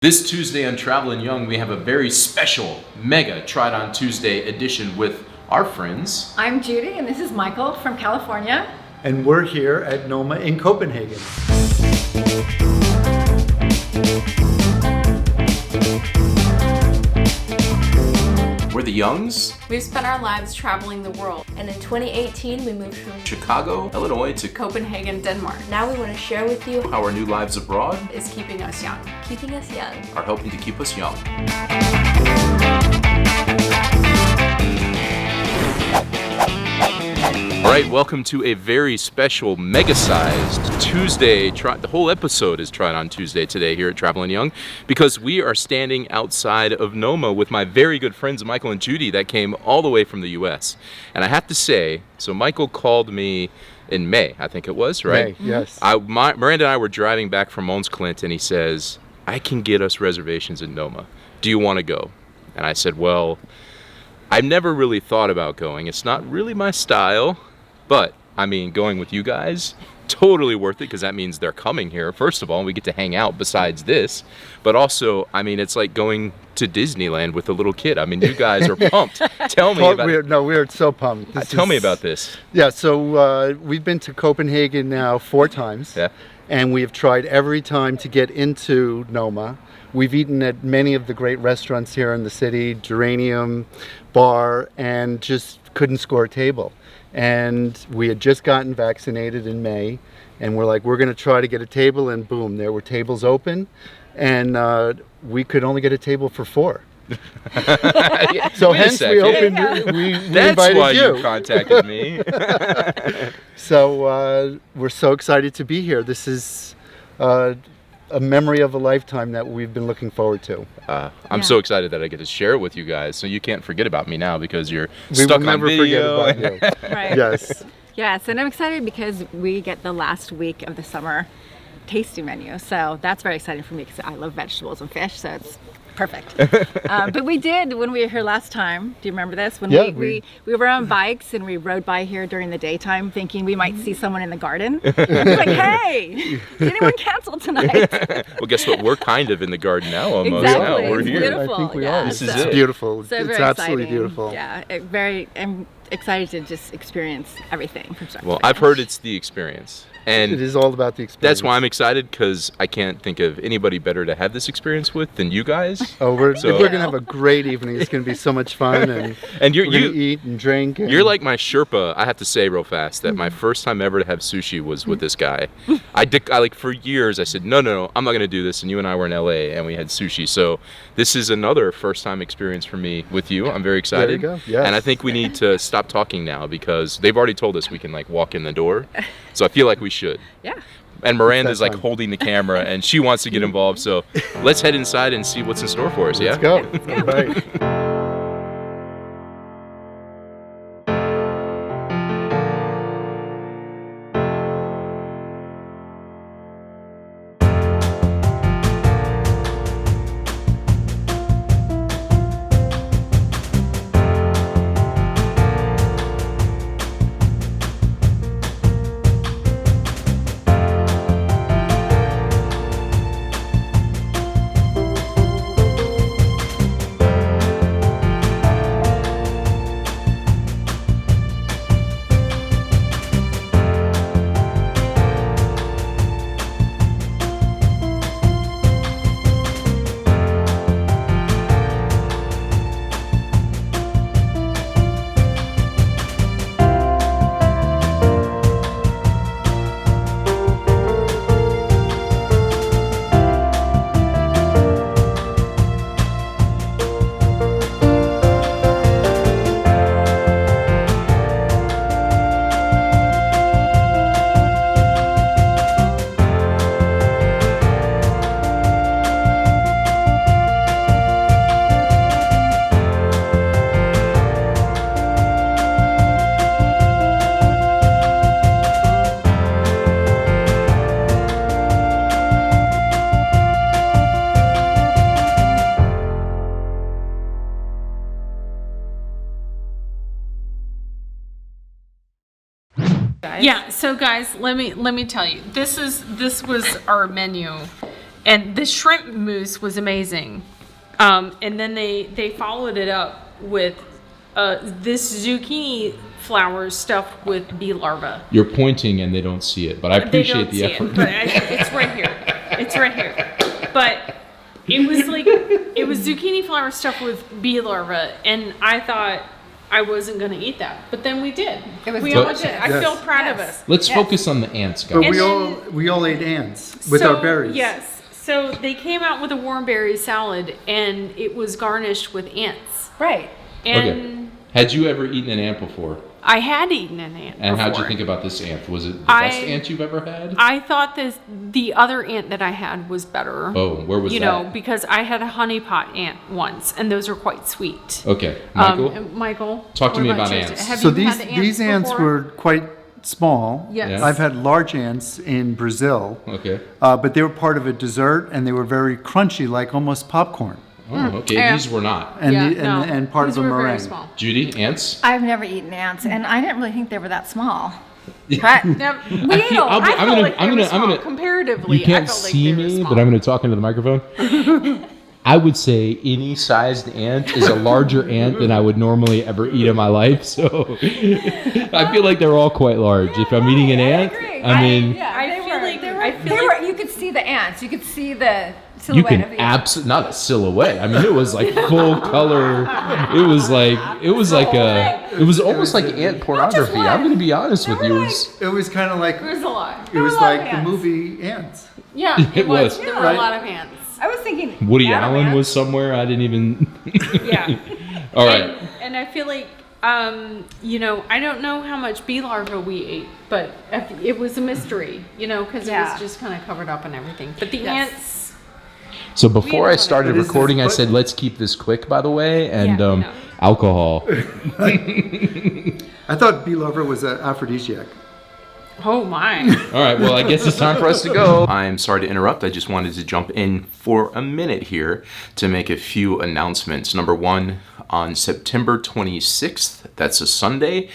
This Tuesday on Travelin Young, we have a very special mega Tried On Tuesday edition with our friends. I'm Judy, and this is Michael from California. And we're here at Noma in Copenhagen. We're the Youngs. We've spent our lives traveling the world, and in 2018 we moved from Chicago, Illinois to Copenhagen, Denmark. Now we want to share with you how our new lives abroad is keeping us young. Keeping us young. Are helping to keep us young. All right, welcome to a very special, mega-sized Tuesday. The whole episode is Tried On Tuesday today here at Travelin Young because we are standing outside of Noma with my very good friends Michael and Judy that came all the way from the U.S. And I have to say, so Michael called me in May, I think it was, right? May, yes. Miranda and I were driving back from Mons Clint, and he says, I can get us reservations in Noma. Do you want to go? And I said, well, I've never really thought about going. It's not really my style. But, I mean, going with you guys, totally worth it because that means they're coming here. First of all, we get to hang out besides this. But also, I mean, it's like going to Disneyland with a little kid. I mean, you guys are pumped. Tell me about it. No, we're so pumped. Tell me about this. Yeah, so we've been to Copenhagen now 4 times. Yeah. And we have tried every time to get into Noma. We've eaten at many of the great restaurants here in the city, Geranium Bar, and just couldn't score a table. And we had just gotten vaccinated in May, and we're like, we're going to try to get a table, and boom, there were tables open, and we could only get a table for 4. So hence we opened. We That's invited why you. you contacted me. So we're so excited to be here. This is a memory of a lifetime that we've been looking forward to. I'm so excited that I get to share it with you guys, so you can't forget about me now because you're We stuck will on never video. forget about you. Right. Yes. Yes, and I'm excited because we get the last week of the summer tasting menu. So that's very exciting for me because I love vegetables and fish, so it's perfect. But we did, when we were here last time, do you remember this? When Yeah, we were on bikes and we rode by here during the daytime thinking we might see someone in the garden. And we're like, hey, did anyone cancel tonight? Well, guess what? We're kind of in the garden now almost. Exactly. Now we're It's here. beautiful. I think we Yeah, are. This is It's it. beautiful. So it's very absolutely exciting. beautiful. Yeah, I'm excited to just experience everything from start to Well, finish. I've heard it's the experience. And It is all about the experience. that's why I'm excited, because I can't think of anybody better to have this experience with than you guys. Oh, we're So- going to have a great evening. It's going to be so much fun, and And we're going to eat and drink. And You're like my Sherpa. I have to say real fast that my first time ever to have sushi was with this guy. I like for years I said, no, I'm not going to do this. And you and I were in LA and we had sushi. So this is another first time experience for me with you. I'm very excited. There you go. Yes. And I think we need to stop talking now because they've already told us we can like walk in the door. So I feel like we should. Yeah. And Miranda's that like time. holding the camera and she wants to get involved. So let's head inside and see what's in store for us. Yeah. Let's go. All right. Yeah, so guys, let me tell you. This was our menu And the shrimp mousse was amazing. And then they followed it up with this zucchini flower stuffed with bee larvae. You're pointing and they don't see it, but I appreciate the effort. It's right here. It's right here. But it was zucchini flower stuffed with bee larvae, and I thought I wasn't going to eat that, but then we did. We all did. I feel proud of us. Let's focus on the ants, guys. But we all ate ants with our berries. Yes. So they came out with a warm berry salad, and it was garnished with ants. Right. And had you ever eaten an ant before? I had eaten an ant And before. how'd you think about this ant? Was it the best ant you've ever had? I thought the other ant that I had was better. Oh, where was that? You know, because I had a honey pot ant once, and those are quite sweet. Okay, Michael? Michael? Talk to what me about you? ants. Have So you had these ants before? were quite small. Yes. I've had large ants in Brazil. Okay. But they were part of a dessert, and they were very crunchy, like almost popcorn. Oh, okay. Yeah. These were not. And, no. and part These of a were very meringue. small. Judy, ants? I've never eaten ants, and I didn't really think they were that small. But Now, I'm gonna- comparatively. You can't I felt like see they were me, small. but I'm going to talk into the microphone. I would say any sized ant is a larger ant than I would normally ever eat in my life. So I feel like they're all quite large. If I'm eating an ant, I mean, I feel like you could see the ants. You could see the you silhouette of can the ant. absolutely not a silhouette. I mean, it was like full color. It was almost like ant pornography. I'm going to be honest with you. It was kind of like it was a lot. it was a lot of like the ants. movie Ants. Yeah, It was. There were Right. a lot of ants. I was thinking Woody Adam Allen ants. was somewhere. I didn't even. Yeah. All right. And I feel like, you know, I don't know how much bee larvae we ate, but it was a mystery, you know, because it Yeah. was just kind of covered up and everything. But the Yes. ants. So before I started But is recording, this- I said, let's keep this quick, by the way, and Yeah, no. alcohol. I thought bee larva was an aphrodisiac. Oh my. All right, well, I guess it's time for us to go. I'm sorry to interrupt. I just wanted to jump in for a minute here to make a few announcements. Number one, on September 26th, that's a Sunday,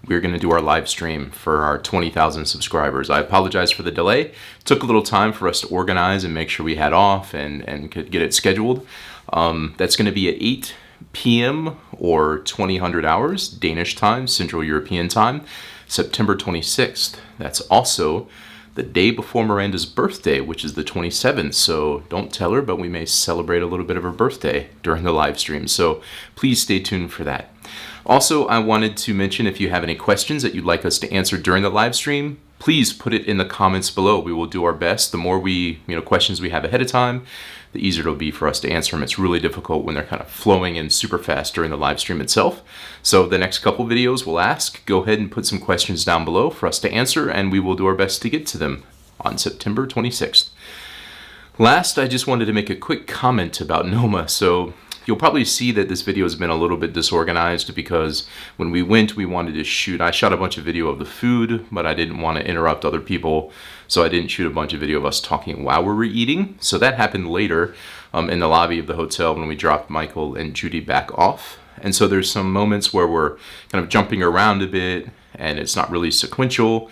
we're going to do our live stream for our 20,000 subscribers. I apologize for the delay. It took a little time for us to organize and make sure we had off and could get it scheduled. That's going to be at 8 p.m. or 2000 hours, Danish time, Central European time, September 26th. That's also the day before Miranda's birthday, which is the 27th. So don't tell her, but we may celebrate a little bit of her birthday during the live stream. So please stay tuned for that. Also, I wanted to mention if you have any questions that you'd like us to answer during the live stream, please put it in the comments below. We will do our best. The more questions we have ahead of time, the easier it'll be for us to answer them. It's really difficult when they're kind of flowing in super fast during the live stream itself. So the next couple videos we'll ask, go ahead and put some questions down below for us to answer, and we will do our best to get to them on September 26th. Last, I just wanted to make a quick comment about Noma. So you'll probably see that this video has been a little bit disorganized because when we went, we wanted to shoot. I shot a bunch of video of the food, but I didn't want to interrupt other people, so I didn't shoot a bunch of video of us talking while we were eating. So that happened later in the lobby of the hotel when we dropped Michael and Judy back off. And so there's some moments where we're kind of jumping around a bit, and it's not really sequential.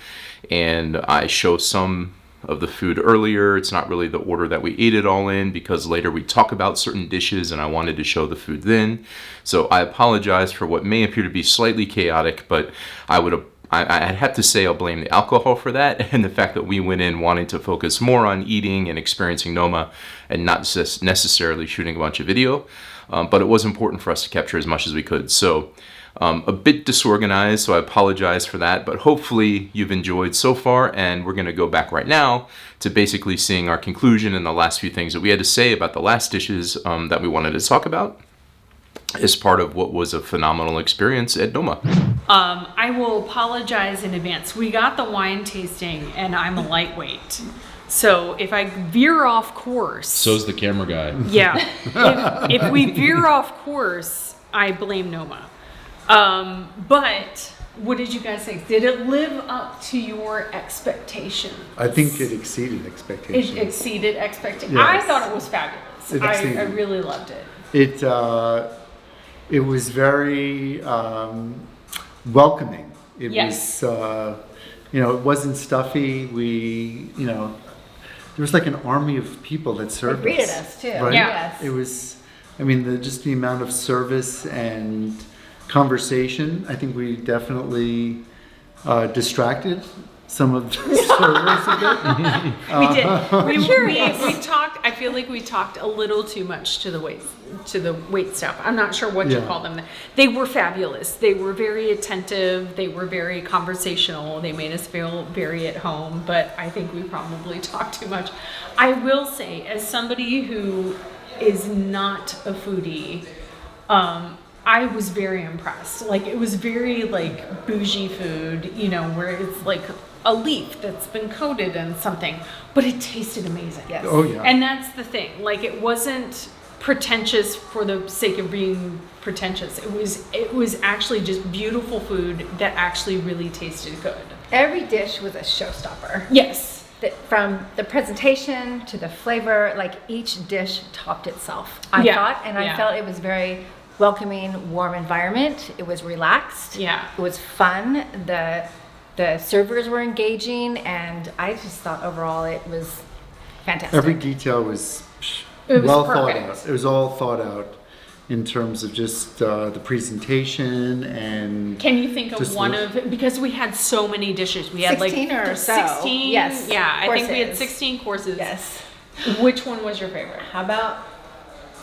And I show some of the food earlier. It's not really the order that we ate it all in because later we talk about certain dishes and I wanted to show the food then. So I apologize for what may appear to be slightly chaotic, but I'd have to say I'll blame the alcohol for that and the fact that we went in wanting to focus more on eating and experiencing Noma and not just necessarily shooting a bunch of video. But it was important for us to capture as much as we could. So a bit disorganized, so I apologize for that, but hopefully you've enjoyed so far, and we're going to go back right now to basically seeing our conclusion and the last few things that we had to say about the last dishes that we wanted to talk about as part of what was a phenomenal experience at Noma. I will apologize in advance. We got the wine tasting, and I'm a lightweight. So if I veer off course... So's the camera guy. Yeah. If we veer off course, I blame Noma. But what did you guys think? Did it live up to your expectations? I think it exceeded expectations. It exceeded expectations. Yes. I thought it was fabulous. It I exceeded. really loved it. It was very welcoming. It Yes. was, it wasn't stuffy. was like an army of people that They served greeted us too. Right? Yeah. Yes. It was, I mean, just the amount of service and conversation. I think we definitely distracted some of the servers a bit. We did. curious. We talked. I feel like we talked a little too much to the wait staff. I'm not sure what you Yeah. call them. They were fabulous. They were very attentive. They were very conversational. They made us feel very at home. But I think we probably talked too much. I will say, as somebody who is not a foodie, I was very impressed. Like, it was very like bougie food, you know, where it's like a leaf that's been coated in something, but it tasted amazing. Yes. Oh yeah. And that's the thing. Like, it wasn't pretentious for the sake of being pretentious. It was actually just beautiful food that actually really tasted good. Every dish was a showstopper. Yes. From the presentation to the flavor, like each dish topped itself. I Yeah, thought, and I yeah. felt it was very welcoming, warm environment. It was relaxed. Yeah. It was fun. The servers were engaging, and I just thought overall it was fantastic. Every detail was It was well thought perfect. out. It was all thought out in terms of just the presentation and. Can you think of Just one look- of, because we had so many dishes. We had 16 like or so. 16. Yes, Yeah, I think we had courses. 16 courses. Yes. Which one was your favorite? How about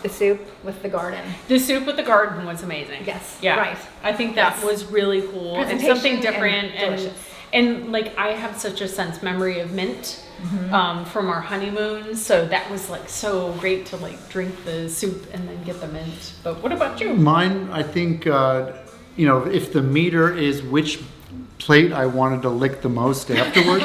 the soup with the garden? The soup with the garden was amazing. Yes, Yeah. right. I think that Yes. was really cool and Presentation something and different delicious. and like I have such a sense memory of mint Mm-hmm. from our honeymoon, so that was like so great to like drink the soup and then get the mint. But what about you? Mine, I think, you know, if the meter is which plate I wanted to lick the most afterwards,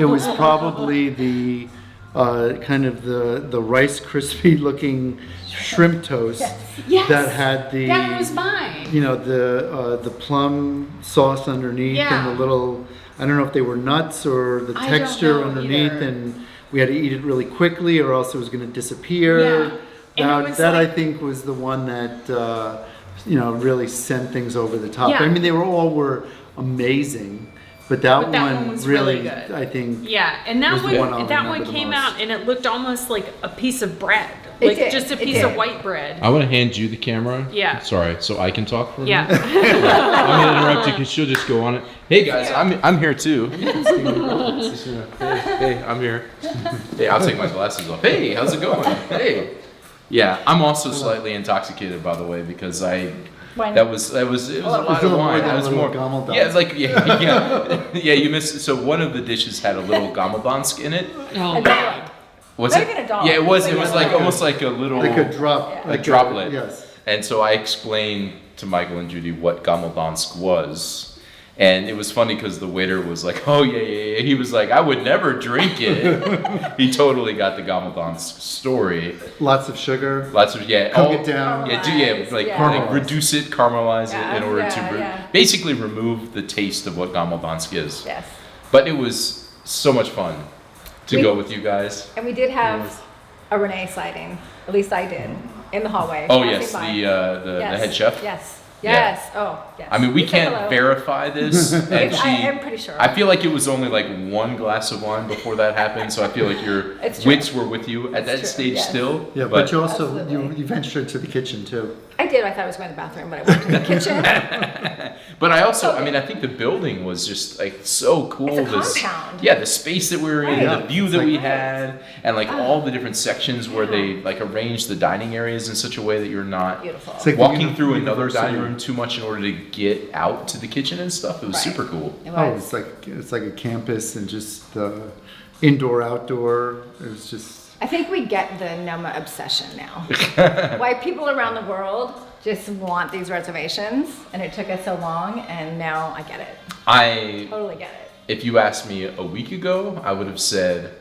it was probably the kind of the Rice Krispie looking shrimp toast Yes. that had the That was mine. you know the plum sauce underneath Yeah. and the little, I don't know if they were nuts or the I don't texture know underneath, either. and we had to eat it really quickly or else it was going to disappear. Yeah. And Now, it was that like- I think was the one that you know, really sent things over the top. Yeah. I mean, they were amazing, but that, But that one was really good. I think, Yeah, and that was the one I'll one that one remember the came most. out and it looked almost like a piece of bread. It Like did, just a it piece of did. white bread. I want to hand you the camera. Yeah. Sorry, so I can talk for a Yeah. minute. I'm gonna interrupt you because she'll just go on it. Hey guys, I'm here too. Hey, I'm here. Hey, I'll take my glasses off. Hey, how's it going? Hey. Yeah, I'm also slightly intoxicated, by the way, because Wine. it was a lot of wine. I was more Gameldansk. yeah, like yeah. You missed. So one of the dishes had a little gameldansk in it. Oh, A dollar. Was Not it? even a dollar. Yeah, it was. Like It was a- like almost like a little like a drop, Yeah. a like droplet. yes. And so I explained to Michael and Judy what gameldansk was. And it was funny because the waiter was like, oh, yeah. He was like, I would never drink it. He totally got the gameldansk story. Lots of sugar. Lots of, yeah. Cook it down. Yeah, like, Yeah. like reduce it, caramelize Yeah, it in order to yeah. basically remove the taste of what gameldansk is. Yes. But it was so much fun to We- go with you guys. And we did have a Renee sighting. At least I did. In the hallway. Oh, passing yes, by. the Yes. head chef. Yes. Yeah. Yes. Oh, yes. I mean, we You said can't hello. verify this, and I am pretty sure. I feel like it was only like one glass of wine before that happened, so I feel like your It's true. wits were with you at that true, stage yes. still. Yeah, but you also Absolutely. you ventured to the kitchen too. I did. I thought I was going to the bathroom, but I went to the kitchen. But I also, I mean, I think the building was just like so cool. It's a This- compound. Yeah, the space that we were in, Right. the view It's that like- we had, and like all the different sections where Yeah. they like arranged the dining areas in such a way that you're not Beautiful. It's like the walking through another university. dining room too much in order to get out to the kitchen and stuff. It was Right. super cool. It Oh, was. it's like a campus and just indoor, outdoor. It was just. I think we get the Noma obsession now. Why people around the world just want these reservations, and it took us so long, and now I get it. I Totally get it. If you asked me a week ago, I would have said,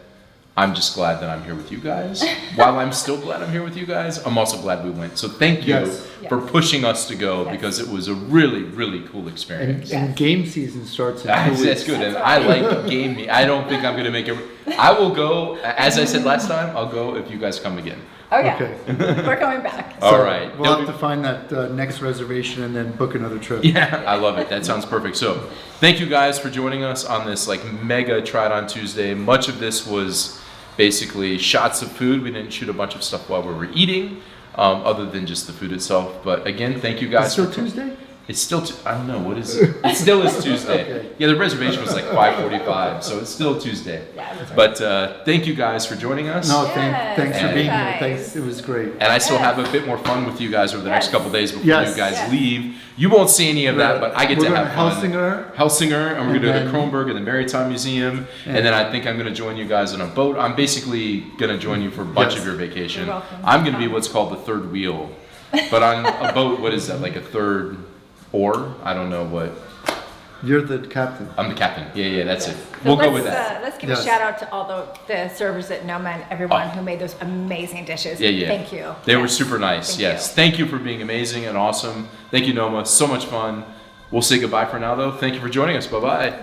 I'm just glad that I'm here with you guys. While I'm still glad I'm here with you guys, I'm also glad we went. So thank you Yes. for Yes. pushing us to go Yes. because it was a really, really cool And, experience. and Yes. game season starts in 2 That's weeks. good, and That's I right. like game me. I don't think I'm gonna make it. I will go, as I said last time, I'll go if you guys come again. Oh yeah, Okay. we're coming back. All So right. We'll have to find that next reservation and then book another trip. Yeah, I love it. That sounds perfect. So, thank you guys for joining us on this like mega Try It On Tuesday. Much of this was basically shots of food. We didn't shoot a bunch of stuff while we were eating, other than just the food itself. But again, thank you guys. It's still for Tuesday? It's still, I don't know, what is it? It still is Tuesday. Okay. Yeah, the reservation was like 5:45, so it's still Tuesday. But thank you guys for joining us. No, Yes, thanks for thank being you here. guys. Thanks, it was great. And I still have a bit more fun with you guys over the next Yes. couple days before Yes. you guys Yes. leave. You won't see any of that, but I get We're to going have fun. Helsinger, and we're going to go to then- Kronberg and the Maritime Museum, and then I think I'm going to join you guys on a boat. I'm basically going to join you for a bunch Yes. of your vacation. You're welcome. I'm going to be what's called the third wheel, but on a boat, what is that, like a third oar? I don't know what. You're the captain. I'm the captain. Yeah, that's it. So We'll go let's, with that. Let's give Yes. a shout out to all the servers at Noma and everyone Oh. who made those amazing dishes. Yeah. Thank you. They were Yes. super nice. Thank Yes. you. Thank you for being amazing and awesome. Thank you, Noma. So much fun. We'll say goodbye for now, though. Thank you for joining us. Bye bye.